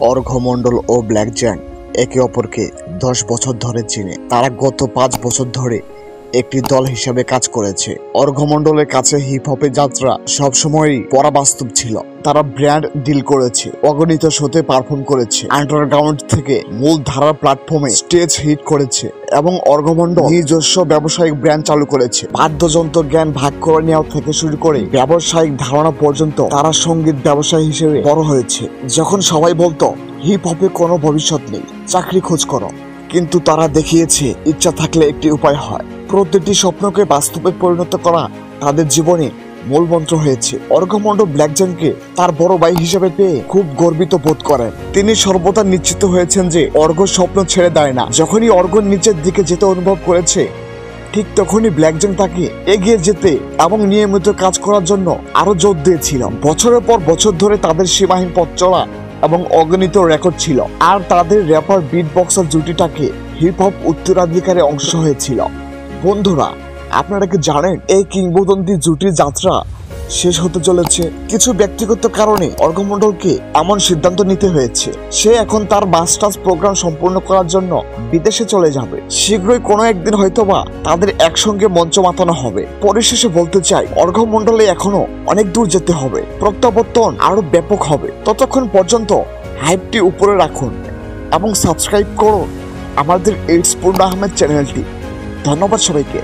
অর্ঘ্যমণ্ডল ও ব্ল্যাকজাক একে অপরকে 10 বছর ধরে চিনে। তারা গত 5 বছর ধরে একটি দল হিসেবে কাজ করেছে। অর্ঘ্যমণ্ডলের কাছে হিপ হপের যাত্রা সবসময়ই পরাবাস্তব ছিল। তারা ব্র্যান্ড ডিল করেছে, অগণিত শোতে পারফর্ম করেছে, আন্ডারগ্রাউন্ড থেকে মূল ধারার প্ল্যাটফর্মে স্টেজ হিট করেছে এবং অর্ঘ্যমণ্ডল নিজস্ব ব্যবসায়িক ব্র্যান্ড চালু করেছে। বাদ্যযন্ত্র জ্ঞান ভাগ করে নেওয়া থেকে শুরু করে ব্যবসায়িক ধারণা পর্যন্ত তারা সঙ্গীত ব্যবসায়ী হিসেবে বড় হয়েছে। যখন সবাই বলতো হিপ হপে কোনো ভবিষ্যৎ নেই, চাকরি খোঁজ করো, কিন্তু তারা দেখিয়েছে ইচ্ছা থাকলে একটি উপায় হয়। প্রতিটি স্বপ্নকে বাস্তবে পরিণত করা তাদের জীবনে মূল মন্ত্র হয়েছে। অর্ঘ্যমণ্ডল ব্ল্যাকজাককে তার বড় ভাই হিসেবে পেয়ে খুব গর্বিত বোধ করেন। তিনি সর্বদা নিশ্চিত হয়েছেন যে অর্ঘ্য স্বপ্ন ছেড়ে দেয় না। যখনই অর্ঘ্য নিচের দিকে যেতে অনুভব করেছে, ঠিক তখনই ব্ল্যাকজাক তাকে এগিয়ে যেতে এবং নিয়মিত কাজ করার জন্য আরো জোর দিয়েছিল। বছরের পর বছর ধরে তাদের সীমাহীন পথ চলা এবং অগণিত রেকর্ড ছিল, আর তাদের র্যাপার বিট বক্সার জুটিটাকে হিপ হপ উত্তরাধিকারের অংশ হয়েছিল। বন্ধুরা, আপনারা কি জানেন এই কিংবদন্তি জুটির যাত্রা শেষ হতে চলেছে? কিছু ব্যক্তিগত কারণে অর্ঘ্যমণ্ডলকে এমন সিদ্ধান্ত নিতে হয়েছে। সে এখন তার মাস্টার্স প্রোগ্রাম সম্পূর্ণ করার জন্য বিদেশে চলে যাবে। শীঘ্রই কোনো একদিন হয়তোবা তাদের একসঙ্গে মঞ্চ মাতানো হবে। পরিশেষে বলতে চাই, অর্ঘ্যমণ্ডলে এখনো অনেক দূর যেতে হবে, প্রত্যাবর্তন আরো ব্যাপক হবে। ততক্ষণ পর্যন্ত হাইপটি উপরে রাখুন এবং সাবস্ক্রাইব করুন আমাদের ইটস পূর্ণ আহমেদ চ্যানেলটি। ধন্যবাদ সবাইকে।